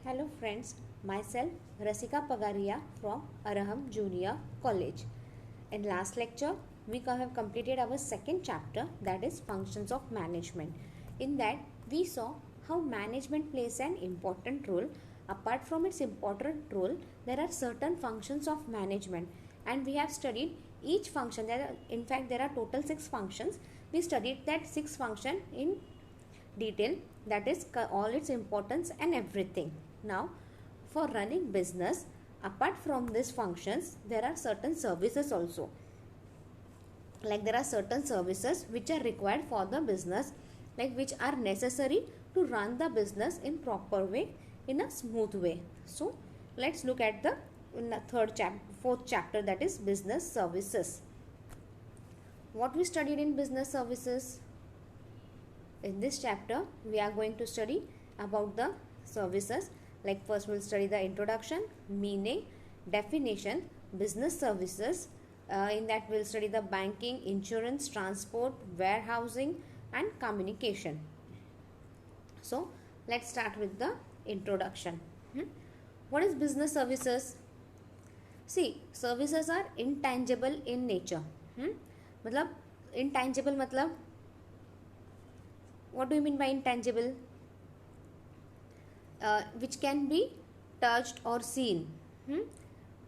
Hello friends, myself Rasika Pagaria from Araham Junior College. In last lecture, we have completed our second chapter, that is functions of management. In that, we saw how management plays an important role. Apart from its important role, there are certain functions of management, and we have studied each function. In fact, there are total 6 functions. We studied that 6 function in detail, that is all its importance and everything. Now, for running business, apart from these functions, there are certain services also. Like there are certain services which are required for the business, like which are necessary to run the business in proper way, in a smooth way. So, let's look at the fourth chapter, that is business services. What we studied in business services? In this chapter, we are going to study about the services. Like first we'll study the introduction, meaning, definition, business services. In that we'll study the banking, insurance, transport, warehousing and communication. So let's start with the introduction. What is business services? See, services are intangible in nature. मतलब intangible मतलब what do you mean by intangible? Which can be touched or seen.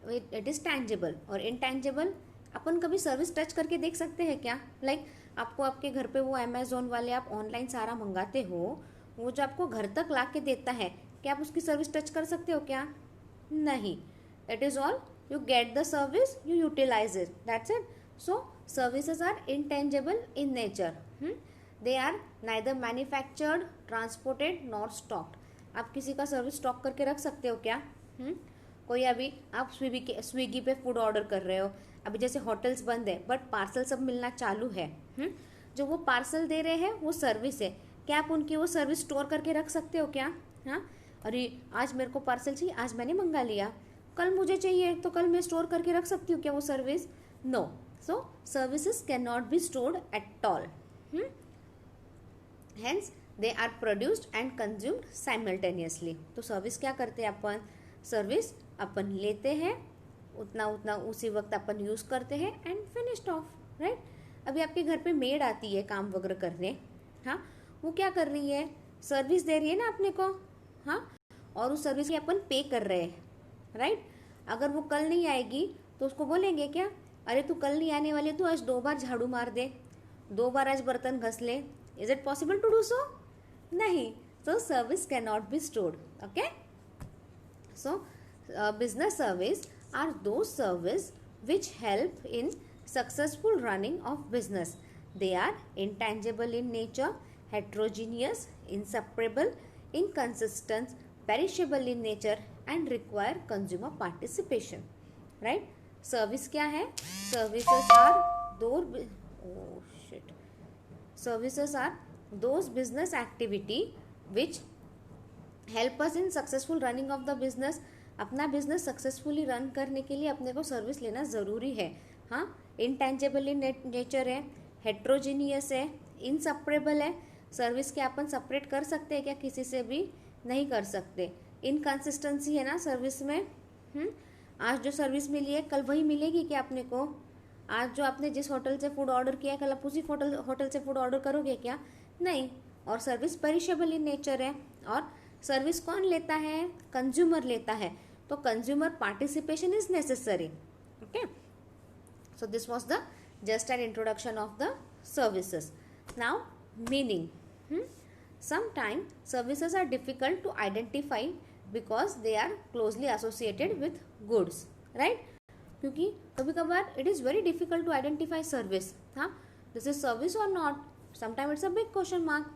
It is tangible. और intangible, अपन कभी service touch करके देख सकते हैं क्या? Like आपको आपके घर पे वो अमेजोन वाले आप ऑनलाइन सारा मंगाते हो, वो जो आपको घर तक ला के देता है, क्या आप उसकी सर्विस टच कर सकते हो क्या? नहीं. It is all you get the service, you utilize it. That's it. So services are intangible in nature. They are neither manufactured, transported nor stocked. आप किसी का सर्विस स्टॉक करके रख सकते हो क्या? कोई अभी आप स्विगी पे फूड ऑर्डर कर रहे हो, अभी जैसे होटल्स बंद है बट पार्सल सब मिलना चालू है. जो वो पार्सल दे रहे हैं वो सर्विस है, क्या आप उनकी वो सर्विस स्टोर करके रख सकते हो क्या? अरे आज मेरे को पार्सल चाहिए, आज मैंने मंगा लिया, कल मुझे चाहिए तो कल मैं स्टोर करके रख सकती हूँ क्या वो service? No. So services can not be stored at all. Hence, they are produced and consumed simultaneously. तो सर्विस क्या करते हैं अपन? सर्विस अपन लेते हैं, उतना उसी वक्त अपन यूज़ करते हैं एंड फिनिश्ड ऑफ. राइट. अभी आपके घर पे मेड आती है काम वगैरह करने, वो क्या कर रही है? सर्विस दे रही है ना अपने को, और उस सर्विस की अपन पे कर रहे हैं. राइट. अगर वो कल नहीं आएगी तो उसको बोलेंगे क्या? अरे तू कल नहीं आने वाली, तू आज 2 बार झाड़ू मार दे, 2 बार आज बर्तन घस ले. Is it possible to do so? नहीं. So service cannot be stored. Okay. So business service are those service which help in successful running of business. They are intangible in nature, heterogeneous, inseparable, inconsistent, perishable in nature and require consumer participation. Right? Service क्या है? Services are Services are those business activity which help us in successful running of the business. अपना business successfully run करने के लिए अपने को service लेना ज़रूरी है. इंटेंजिबल इन नेचर है, हेट्रोजीनियस है, इनसेपरेबल है. सर्विस के अपन सेपरेट कर सकते हैं क्या? किसी से भी नहीं कर सकते. इनकन्सिस्टेंसी है ना सर्विस में. आज जो सर्विस मिली है कल वही मिलेगी क्या अपने को? आज जो आपने जिस होटल से फूड ऑर्डर किया है कल आप उसी होटल से फूड ऑर्डर करोगे क्या? नहीं. और सर्विस पेरिशेबल इन नेचर है. और सर्विस कौन लेता है? कंज्यूमर लेता है. तो consumer participation is necessary. Okay. So this was the just an introduction of the services. Now meaning. Sometime services are difficult to identify because they are closely associated with goods. Right. क्योंकि कभी कभार it is very difficult to identify service. This is service और not. Sometime it's a big question mark.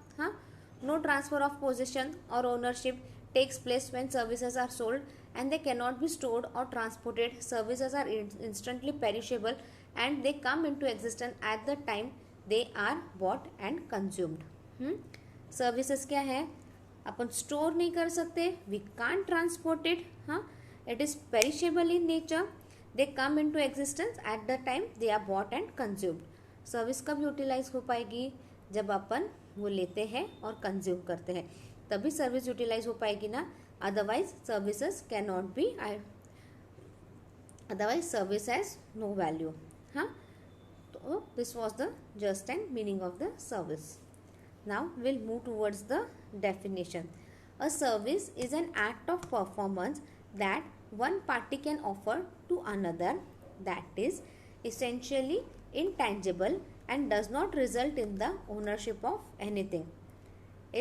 No transfer of position और ownership takes place when services are sold and they cannot be stored or transported. Services are instantly perishable and they come into existence at the time they are bought and consumed. Services क्या है? अपन store नहीं कर सकते. We can't transport it. It is perishable in nature. They come into existence at the time they are bought and consumed. Service कब utilise हो पाएगी? जब अपन वो लेते हैं और कंज्यूम करते हैं. तभी सर्विस यूटिलाइज हो पाएगी ना, otherwise services can not be, otherwise service has no value. हाँ, तो this was the just and meaning of the service. Now will move towards the definition. A service is an act of performance that one party can offer to another that is essentially intangible and does not result in the ownership of anything.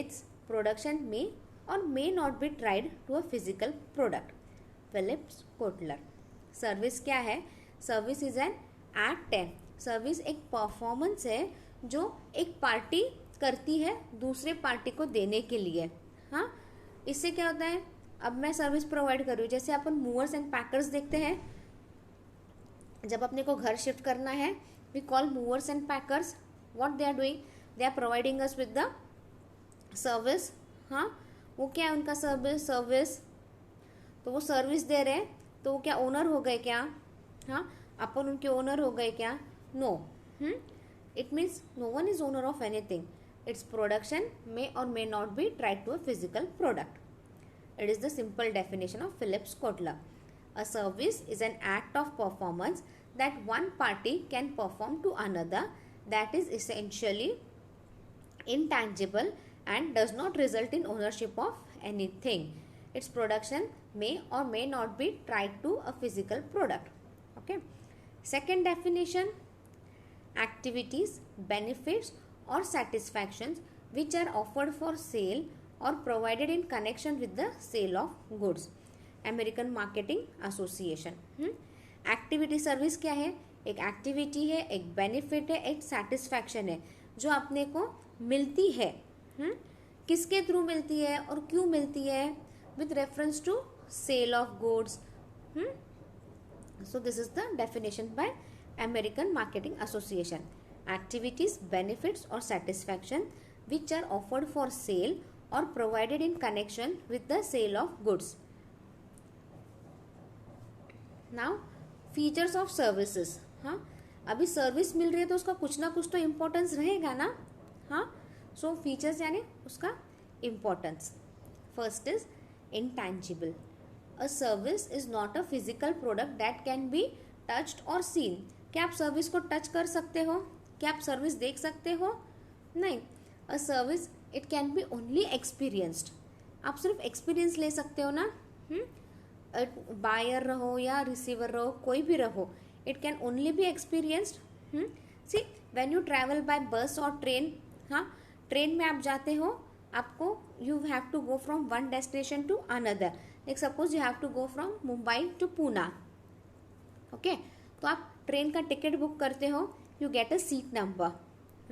Its production may or may not be tied to a physical product. Phillips Kotler. Service क्या है? Service is an act है. Service एक performance है जो एक party करती है दूसरे पार्टी को देने के लिए. हाँ, इससे क्या होता है, अब मैं सर्विस प्रोवाइड कर रही हूँ. जैसे अपन मूवर्स एंड पैकर्स देखते हैं, जब अपने को घर शिफ्ट करना है, we call movers and packers. What they are doing, they are providing us with the service. हाँ, वो क्या है उनका सर्विस, तो वो सर्विस दे रहे हैं, तो वो क्या ओनर हो गए क्या? हाँ, अपन उनके ओनर हो गए क्या? No. It means no one is owner of anything. Its production may or may not be tied to a physical product. It is the simple definition of Phillips Kotler. A service is an act of performance that one party can perform to another that is essentially intangible and does not result in ownership of anything. Its production may or may not be tied to a physical product. Okay. Second definition, activities, benefits or satisfactions which are offered for sale or provided in connection with the sale of goods. American Marketing Association. Activity service क्या है? एक activity है, एक benefit है, एक satisfaction है जो अपने को मिलती है. किसके थ्रू मिलती है और क्यों मिलती है? With reference to sale of goods. So this is the definition by American Marketing Association. Activities, benefits or satisfaction which are offered for sale or provided in connection with the sale of goods. Now, features of services. हाँ, अभी service मिल रही है तो उसका कुछ ना कुछ तो इम्पोर्टेंस रहेगा ना. हाँ, सो फीचर्स यानी उसका importance. First is intangible. A service is not a physical product that can be touched or seen. क्या आप सर्विस को टच कर सकते हो? क्या आप सर्विस देख सकते हो? नहीं. A service it can B only experienced. आप सिर्फ एक्सपीरियंस ले सकते हो ना. बायर रहो या रिसीवर रहो, कोई भी रहो, it can only be experienced. See, when you travel by bus और ट्रेन, हाँ, ट्रेन में आप जाते हो, आपको you have to go from one destination to another. Like suppose you have to go from Mumbai to Poona. Okay, तो आप train का टिकट बुक करते हो, you get a seat number,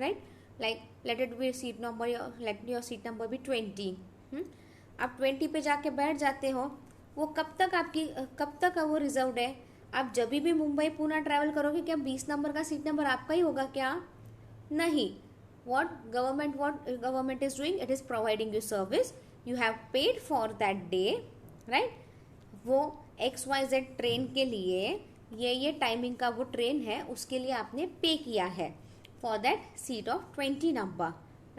right? Like let it be seat number, let your seat number be 20. आप 20 पे जाके बैठ जाते हो. वो कब तक वो रिजर्व्ड है? आप जब भी मुंबई पूना ट्रैवल करोगे, क्या 20 नंबर का सीट नंबर आपका ही होगा क्या? नहीं. what government is doing, it is providing you service. You have paid for that day, right? वो XYZ ट्रेन के लिए ये टाइमिंग का वो ट्रेन है, उसके लिए आपने पे किया है for that seat of 20 number,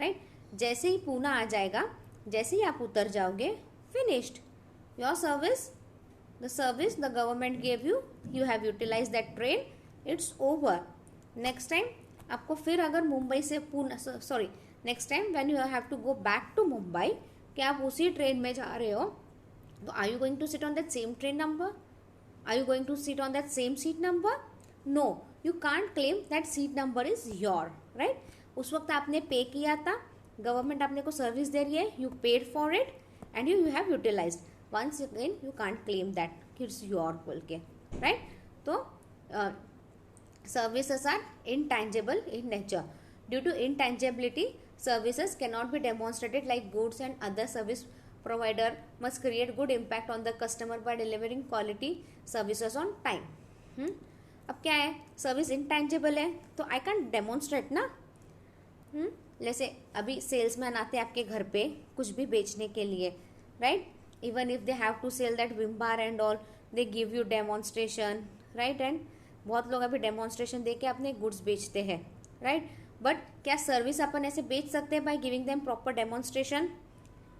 right? जैसे ही पूना आ जाएगा, जैसे ही आप उतर जाओगे, finished your service. The service the government gave you, you have utilise that train, it's over. Next time आपको फिर अगर मुंबई से Poona, sorry, next time when you have to go back to Mumbai, कि आप उसी ट्रेन में जा रहे हो, तो are you going to sit on that same train number? Are you going to sit on that same seat number? No, you can't claim that seat number is your, right? उस वक्त आपने पे किया था, गवर्नमेंट आपने को service दे रही है, you paid for it and you have utilized. Once again you can't claim that it's your बोल के, right? तो services are intangible in nature. Due to intangibility, services cannot be demonstrated like goods, and other service provider must create good impact on the customer by delivering quality services on time. अब क्या है, service intangible है तो I can demonstrate ना. जैसे अभी salesman आते हैं आपके घर पे कुछ भी बेचने के लिए, right? Even if they have to sell that Vim bar and all, they give you demonstration, right? And बहुत लोग अभी डेमोन्स्ट्रेशन दे के अपने गुड्स बेचते हैं, राइट? बट क्या सर्विस अपन ऐसे बेच सकते हैं by giving them proper demonstration?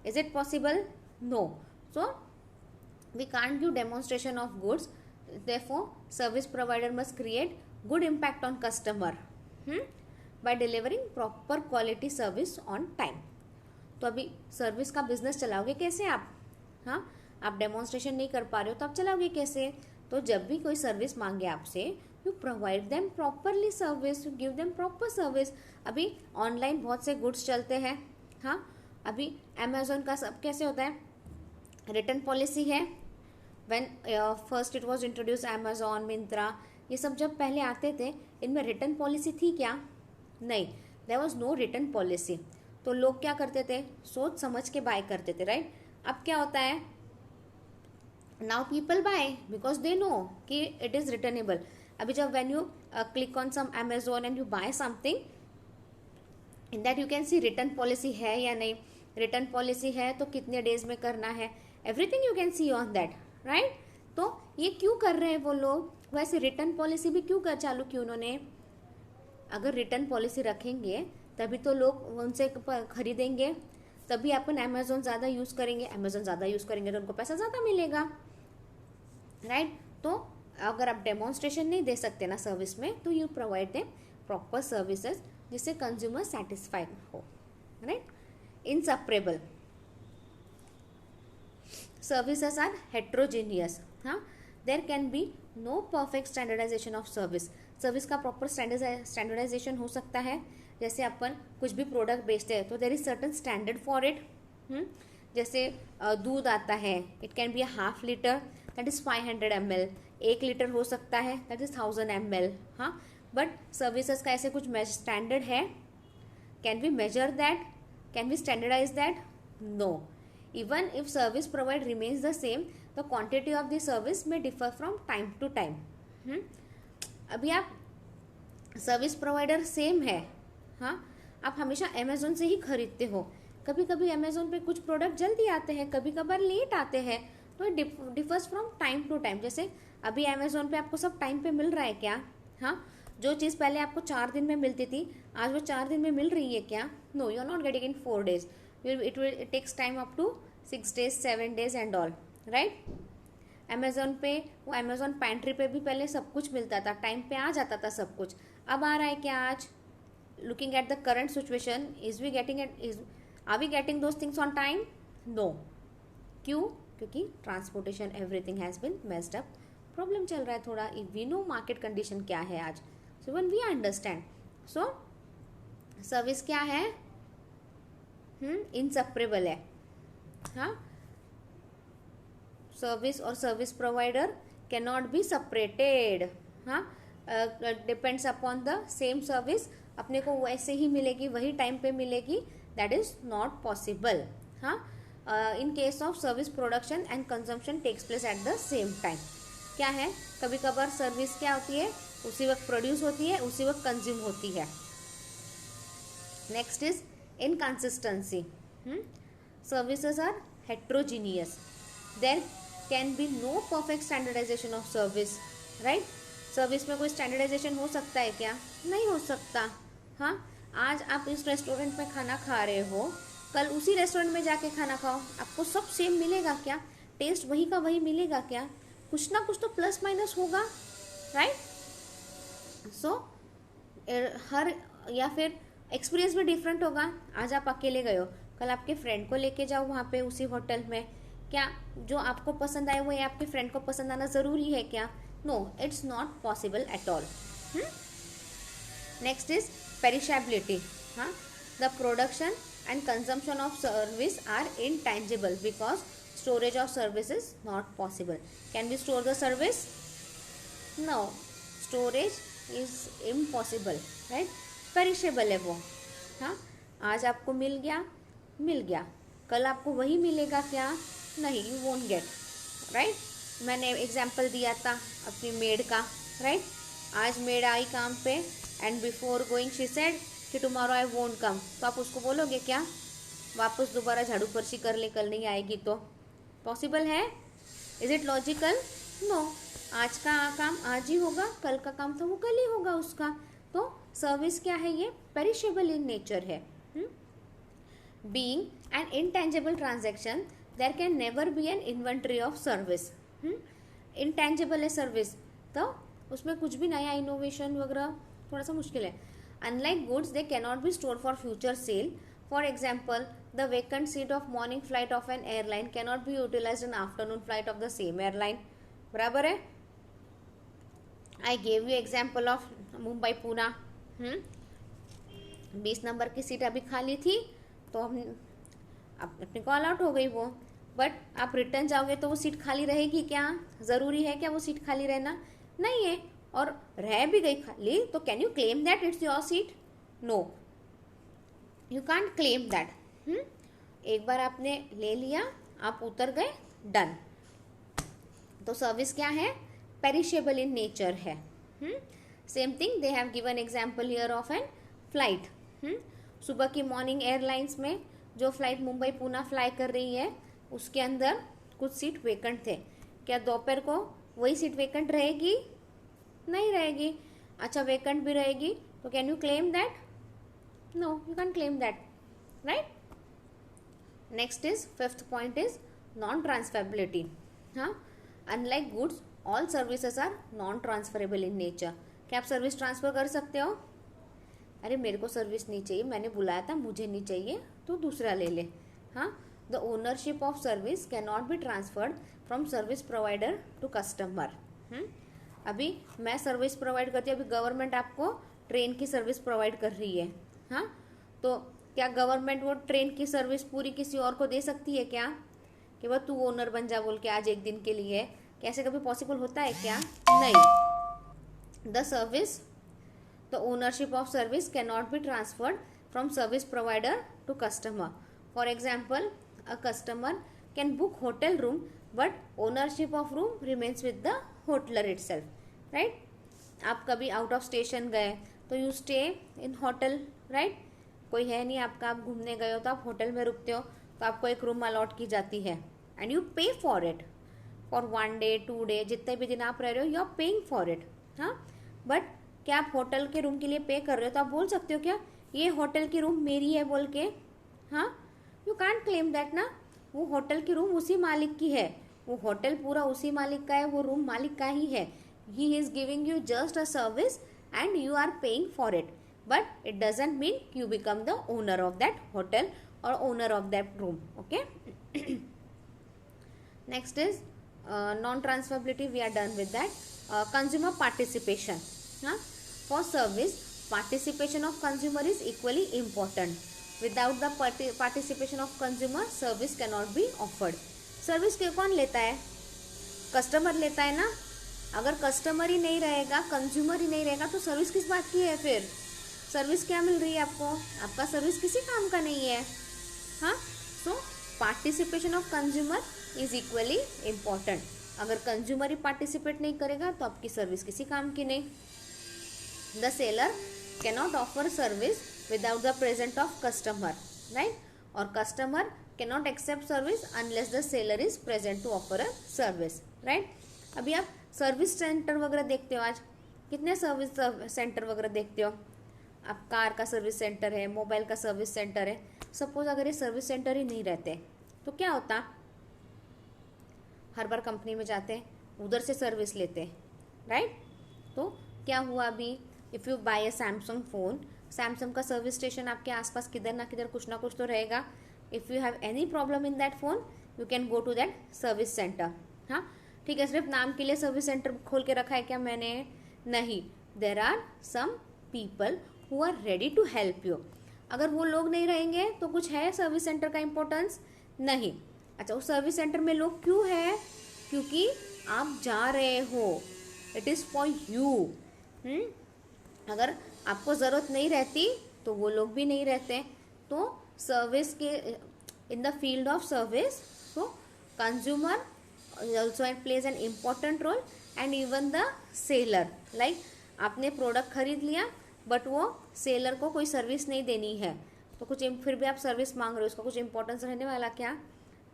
Is it possible? No. So we can't give demonstration of goods. Therefore service provider must create good impact on customer by delivering proper quality service on time. तो अभी service का business चलाओगे कैसे आप? हाँ, आप demonstration नहीं कर पा रहे हो तो आप चलाओगे कैसे? तो जब भी कोई सर्विस मांगे आपसे, you provide them properly service, you give them proper service. अभी ऑनलाइन बहुत से गुड्स चलते हैं. हाँ, अभी अमेजोन का सब कैसे होता है? रिटर्न पॉलिसी है. When first it was introduce Amazon, Myntra, ये सब जब पहले आते थे, इनमें रिटर्न पॉलिसी थी क्या? नहीं, there was no return policy. तो लोग क्या करते थे? सोच समझ के बाय करते थे, राइट? अब क्या होता है? Now people buy because they know कि इट इज रिटर्नेबल. अभी जब when you click on some Amazon and you buy something, in that you can see return policy है या नहीं. रिटर्न पॉलिसी है तो कितने डेज में करना है, everything you can C on that, right? तो ये क्यों कर रहे हैं वो लोग? वैसे रिटर्न पॉलिसी भी क्यों कर चालू की उन्होंने? अगर रिटर्न पॉलिसी रखेंगे तभी तो लोग उनसे खरीदेंगे, तभी अपन अमेजोन ज़्यादा यूज़ करेंगे. अमेजोन ज़्यादा यूज़ करेंगे तो उनको पैसा ज़्यादा मिलेगा, राइट? तो अगर आप डेमोन्स्ट्रेशन नहीं दे सकते ना सर्विस में, तो you provide them proper services जिससे कंज्यूमर सेटिस्फाइड हो, right? Inseparable services are heterogeneous. हाँ, there can be no perfect standardization of service. Service का प्रॉपर स्टैंडर्डाइजेशन हो सकता है. जैसे अपन कुछ भी प्रोडक्ट बेचते हैं तो there is certain standard for it. जैसे दूध आता है, it can be 1/2 litre, that is 500 ml. 1 litre हो सकता है, दैट इज 1000 ml. हाँ, बट सर्विसेज का ऐसे कुछ स्टैंडर्ड है? Can we measure that? Can we standardise that? No. Even if service provide remains the same, the quantity of the service may differ from time to time. अभी आप service provider same है, हाँ, आप हमेशा Amazon से ही खरीदते हो. कभी कभी अमेजोन पे कुछ प्रोडक्ट जल्दी आते हैं, कभी कभार लेट आते हैं, तो differs from time to time. जैसे अभी अमेजोन पे आपको सब टाइम पे मिल रहा है क्या? हाँ, जो चीज़ पहले आपको 4 दिन में मिलती थी, आज वो 4 दिन में मिल रही है क्या? No, you are not getting in 4 days. It takes time up to 6 days, 7 days and all, right? Amazon पे, वो अमेजोन पैंट्री पे भी पहले सब कुछ मिलता था, टाइम पे आ जाता था सब कुछ. अब आ रहा है क्या आज? Looking at the current situation, are we getting those things on time? No. क्यों? क्योंकि transportation everything has been messed up. Problem चल रहा है थोड़ा. वी नो मार्केट कंडीशन क्या है आज, so one we understand. So service क्या है? इनसेपरेबल है. हाँ, सर्विस और service provider can not be separated. हाँ, depends upon the same service. अपने को वैसे ही मिलेगी, वही टाइम पे मिलेगी, दैट इज नॉट पॉसिबल. हाँ, in case of service production and consumption takes place at the same time. क्या है? कभी कभार सर्विस क्या होती है? उसी वक्त प्रोड्यूस होती है, उसी वक्त कंज्यूम होती है. Next is inconsistency. Services are heterogeneous. There can be no perfect standardization of service, right? Service में कोई स्टैंडर्डाइजेशन हो सकता है क्या? नहीं हो सकता. हाँ, आज आप इस रेस्टोरेंट में खाना खा रहे हो, कल उसी रेस्टोरेंट में जाके खाना खाओ, आपको सब सेम मिलेगा क्या? टेस्ट वही का वही मिलेगा क्या? कुछ ना कुछ तो प्लस माइनस होगा, राइट? सो हर, या फिर एक्सपीरियंस भी डिफरेंट होगा. आज आप अकेले गए हो, कल आपके फ्रेंड को लेके जाओ वहाँ पे उसी होटल में. क्या जो आपको पसंद आए वो ये आपके फ्रेंड को पसंद आना ज़रूरी है क्या? No, it's not possible at all. Next is perishability. हाँ, the production and consumption of service are intangible because storage of service is not possible. Can we store the service? No, storage is impossible, right? Perishable है वो. हाँ, आज आपको मिल गया, कल आपको वही मिलेगा क्या? नहीं, यू वोंट गेट, राइट? मैंने एग्जाम्पल दिया था अपनी मेड का, राइट? आज मेड आई काम पे and before going she said कि टुमारो आई वोंट कम. तो आप उसको बोलोगे क्या वापस दोबारा झाड़ू पर्ची कर ले, कल नहीं आएगी? तो पॉसिबल है? Is it logical? नो. आज का काम आज ही होगा, कल का काम तो वो कल ही होगा उसका. तो सर्विस क्या है? ये पेरिशेबल इन नेचर है. being an intangible transaction, there can never be an inventory of service. Intangible है सर्विस, तो उसमें कुछ भी नया इनोवेशन वगैरह थोड़ा सा मुश्किल है. Unlike goods they cannot be store for future sale. For example, the vacant seat of morning flight of an airline cannot be utilise in afternoon flight of the same airline. बराबर है. I gave you example of Mumbai Poona. 20 number की seat अभी खाली थी, तो हम अपनी call out हो गई वो. बट आप रिटर्न जाओगे तो वो सीट खाली रहेगी क्या? ज़रूरी है क्या वो सीट खाली रहना? नहीं है. और रह भी गई खाली, तो can you claim that it's your seat? No, you can't claim that. एक बार आपने ले लिया, आप उतर गए, डन. तो सर्विस क्या है? पेरिशेबल इन नेचर है. Same thing they have given example here of an flight. सुबह की मॉर्निंग एयरलाइंस में जो फ्लाइट मुंबई पूना फ्लाई कर रही है, उसके अंदर कुछ सीट वेकेंट थे. क्या दोपहर को वही सीट वेकेंट रहेगी? नहीं रहेगी. अच्छा, वेकेंट भी रहेगी तो can you claim that? No, you can claim that, right. Next is, fifth point is non transferability. हाँ, unlike goods all services are non transferable in nature. क्या आप सर्विस ट्रांसफर कर सकते हो? अरे मेरे को सर्विस नहीं चाहिए, मैंने बुलाया था, मुझे नहीं चाहिए, तो दूसरा ले ले. हाँ, the ownership of service can not be transferred from service provider to customer. अभी मैं सर्विस प्रोवाइड करती हूँ, अभी गवर्नमेंट आपको ट्रेन की सर्विस प्रोवाइड कर रही है. हाँ, तो क्या गवर्नमेंट वो ट्रेन की सर्विस पूरी किसी और को दे सकती है क्या? कि वह तू ओनर बन जा बोल के आज एक दिन के लिए? कैसे कभी पॉसिबल होता है क्या? नहीं. The service, the ownership of service cannot be transferred from service provider to customer. For example, a customer can book hotel room, but ownership of room remains with the hoteler itself, right? आप कभी out of station गए तो you stay in hotel, right. कोई है नहीं आपका, आप घूमने गए हो तो आप होटल में रुकते हो, तो आपको एक रूम अलॉट की जाती है and you pay for it for 1 day 2 day, जितने भी दिन आप रह रहे हो, you are paying for it. हाँ, बट क्या आप होटल के रूम के लिए पे कर रहे हो तो आप बोल सकते हो क्या ये होटल की रूम मेरी है बोल के? हाँ, यू कांट क्लेम दैट ना. वो होटल की रूम उसी मालिक की है, वो होटल पूरा उसी मालिक का है, वो रूम मालिक का ही है. He is giving you just a service and you are paying for it, but it doesn't mean you become the owner of that hotel और owner of that room. Okay. Next is non transferability. We are done with that. Consumer participation. हाँ, for service, participation of consumer is equally important. Without the participation of consumer, service cannot be offered. Service के कौन लेता है? Customer लेता है ना. अगर customer ही नहीं रहेगा, कंज्यूमर ही नहीं रहेगा, तो सर्विस किस बात की है फिर? सर्विस क्या मिल रही है आपको? आपका सर्विस किसी काम का नहीं है. हाँ, so participation of consumer is equally important. अगर कंज्यूमर ही पार्टिसिपेट नहीं करेगा तो आपकी सर्विस किसी काम की नहीं. The seller cannot offer service without the presence of customer, right? और customer cannot accept service unless the seller is present to offer a service, right? अभी आप सर्विस सेंटर वगैरह देखते हो, आज कितने सर्विस सेंटर वगैरह देखते हो? आप कार का सर्विस सेंटर है, मोबाइल का सर्विस सेंटर है. सपोज अगर ये सर्विस सेंटर ही नहीं रहते तो क्या होता? हर बार कंपनी में जाते हैं, उधर से सर्विस लेते हैं, राइट. तो क्या हुआ अभी? If you buy a Samsung phone, Samsung का सर्विस स्टेशन आपके आसपास किधर ना किधर कुछ ना कुछ तो रहेगा. If you have any problem in that phone, you can go to that service centre. हाँ, ठीक है. सिर्फ नाम के लिए सर्विस सेंटर खोल के रखा है क्या मैंने? नहीं. There are some people who are ready to help you. अगर वो लोग नहीं रहेंगे तो कुछ है सर्विस सेंटर का इम्पोर्टेंस? नहीं. अच्छा, उस सर्विस सेंटर में लोग क्यों है? क्योंकि आप जा रहे हो, इट इज़ फॉर यू. अगर आपको ज़रूरत नहीं रहती तो वो लोग भी नहीं रहते. तो सर्विस के in the field of service, so consumer also plays an important role, and even the seller, like आपने प्रोडक्ट खरीद लिया बट वो सेलर को कोई सर्विस नहीं देनी है, तो कुछ फिर भी आप सर्विस मांग रहे हो, उसका कुछ इंपॉर्टेंस रहने वाला क्या?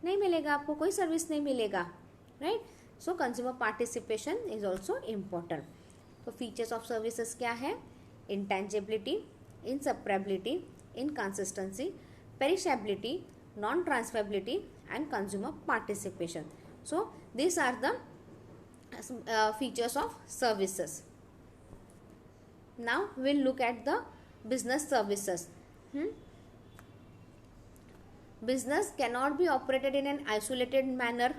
नहीं मिलेगा आपको, कोई सर्विस नहीं मिलेगा, right. So consumer participation is also important. तो फीचर्स ऑफ सर्विसेज क्या है? Intangibility, inseparability, inconsistency, perishability, non-transferability and consumer participation. So these are the features of services. Now we'll look at the business services. Business cannot be operated in an isolated manner.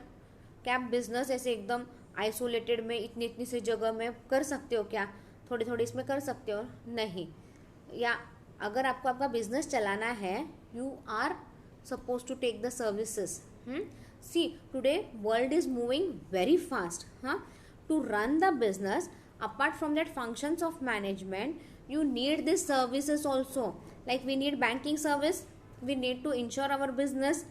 क्या आप business ऐसे एकदम isolated में इतनी इतनी सी जगह में कर सकते हो क्या? थोड़ी थोड़ी इसमें कर सकते हो? नहीं. या अगर आपको आपका बिजनेस चलाना है, you are suppose to take the services. See today world is moving very fast. To run the business apart from that functions of management, you need these services also. Like we need banking service, we need to insure our business,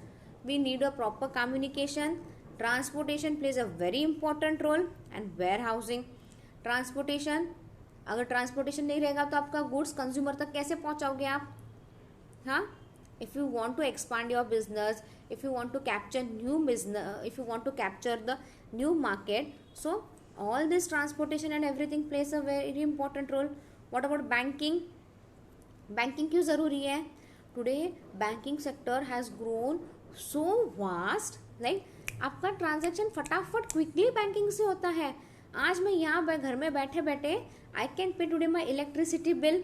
we need a proper communication. Transportation plays a very important role, and warehousing. Transportation, अगर transportation नहीं रहेगा तो आपका goods consumer तक कैसे पहुंचाओगे आप? हाँ, if you want to expand your business, if you want to capture new business, if you want to capture the new market, so all this transportation and everything plays a very important role. What about banking? Banking क्यों ज़रूरी है? Today banking sector has grown so vast. Like आपका transaction फटाफट quickly banking से होता है. आज मैं यहाँ घर में बैठे बैठे I can pay today my electricity bill,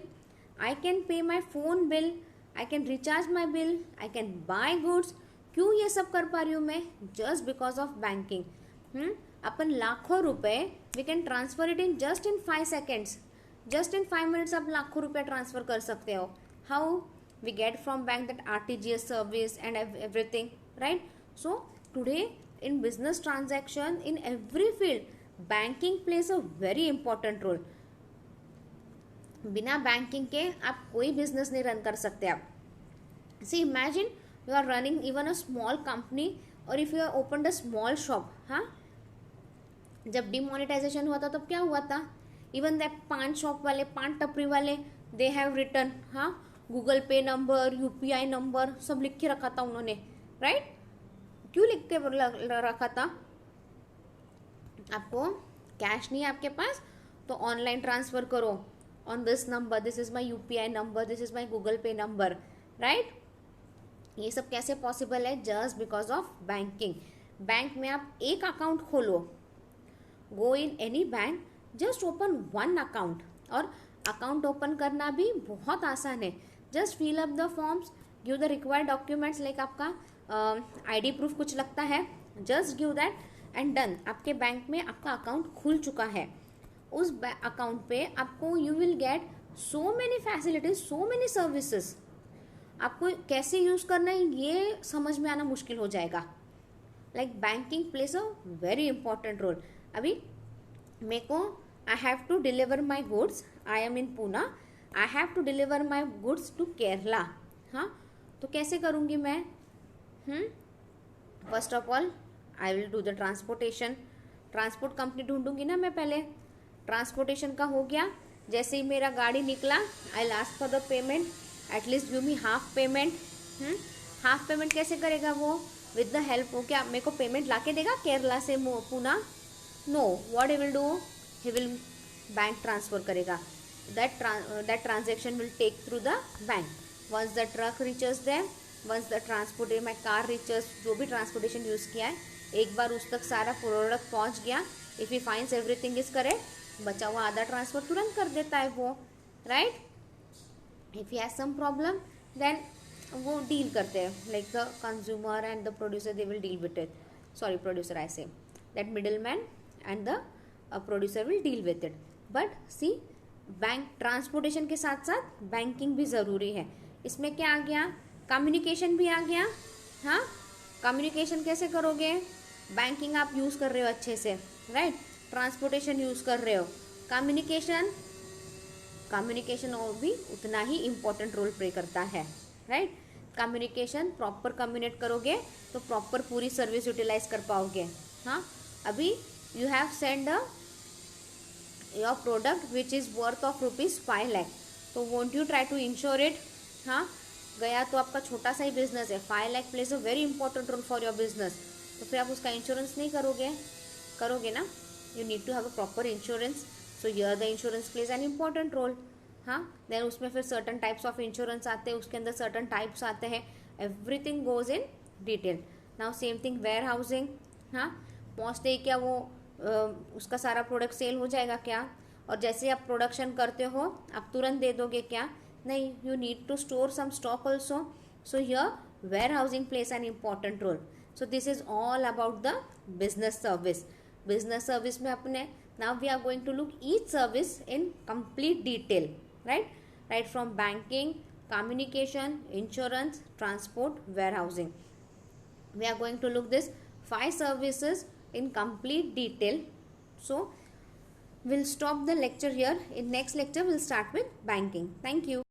I can pay my phone bill, I can recharge my bill, I can buy goods. क्यों ये सब कर पा रही हूँ मैं? Just because of banking. अपन लाखों रुपए we can transfer it in just in 5 seconds. Just in 5 minutes आप लाखों रुपए ट्रांसफर कर सकते हो. How? We get from bank that RTGS service and everything, right? So today in business transaction in every field banking plays a very important role. बिना banking के आप कोई बिजनेस नहीं रन कर सकते आप. See imagine you are running even a small company और if you are open a small shop. हाँ, जब डिमोनेटाइजेशन हुआ था तब क्या हुआ था? इवन दैट 5 शॉप वाले, 5 टपरी वाले, they have return Google Pay number, UPI number सब लिख के रखा था उन्होंने, राइट? क्यों लिख के रखा था? आपको कैश नहीं है आपके पास तो ऑनलाइन ट्रांसफर करो on this number, this is my UPI number, this is my Google Pay number, right? ये सब कैसे पॉसिबल है? Just because of banking. Bank में आप एक अकाउंट खोलो, go in any bank, just open 1 account. और अकाउंट ओपन करना भी बहुत आसान है. Just fill up the forms, give the required documents. Like आपका ID प्रूफ कुछ लगता है, just give that and done. आपके बैंक में आपका अकाउंट खुल चुका है. उस अकाउंट पे आपको you will get so many facilities, so many services. आपको कैसे यूज करना है ये समझ में आना मुश्किल हो जाएगा. Like banking plays a very important role. अभी मेरे को I have to deliver my goods, I am in Poona, I have to deliver my goods to Kerala. हाँ, तो कैसे करूँगी मैं? First of all I will do the transportation. Transport company ढूंढूंगी ना मैं पहले. ट्रांसपोर्टेशन का हो गया. जैसे ही मेरा गाड़ी निकला, I ask for the payment, at least give me half payment. Half payment कैसे करेगा वो? विद द हेल्प हो, क्या मेरे को पेमेंट ला के देगा केरला से Poona? No. What he will do? He will bank transfer करेगा. That transaction will take through the bank. Once the truck reaches there, once the transport my car reaches, जो भी ट्रांसपोर्टेशन यूज़ किया है एक बार उस तक सारा प्रोडक्ट पहुंच गया. If he finds everything is correct, बचा हुआ आधा ट्रांसफर तुरंत कर देता है वो, राइट? If he has some problem then वो डील करते हैं. Like the consumer and the producer, they will deal with it. Sorry, producer I say, that middle man and the producer will deal with it. But see, bank transportation के साथ साथ banking भी ज़रूरी है. इसमें क्या आ गया? कम्युनिकेशन भी आ गया. हाँ, कम्युनिकेशन कैसे करोगे? बैंकिंग आप यूज़ कर रहे हो अच्छे से, राइट? ट्रांसपोर्टेशन यूज़ कर रहे हो. कम्युनिकेशन और भी उतना ही इम्पोर्टेंट रोल प्ले करता है, राइट? कम्युनिकेशन प्रॉपर कम्युनिकेट करोगे तो प्रॉपर पूरी सर्विस यूटिलाइज कर पाओगे. हाँ, अभी you have send your product which is worth of ₹5 lakh, तो won't you try to insure it? हाँ, गया तो आपका छोटा सा ही बिजनेस है. 5 lakh plays a very important role for your business. तो फिर आप उसका इंश्योरेंस नहीं करोगे ना? You need to have a proper insurance. So here the insurance plays an important role. हाँ, देन उसमें फिर सर्टन टाइप्स ऑफ इंश्योरेंस आते हैं, उसके अंदर सर्टन टाइप्स आते हैं. everything goes in detail. Now same thing warehousing. हाँ, पहुँचते ही क्या वो उसका सारा प्रोडक्ट सेल हो जाएगा क्या? और जैसे आप प्रोडक्शन करते हो आप तुरंत दे दोगे क्या? नहीं, you need to store some stock also. So here warehousing plays an important role. So this is all about the business service. Business service में अपने now we are going to look each service in complete detail, right? Right from banking, communication, insurance, transport, warehousing. We are going to look this 5 services in complete detail. So we'll stop the lecture here. In next lecture we'll start with banking. Thank you.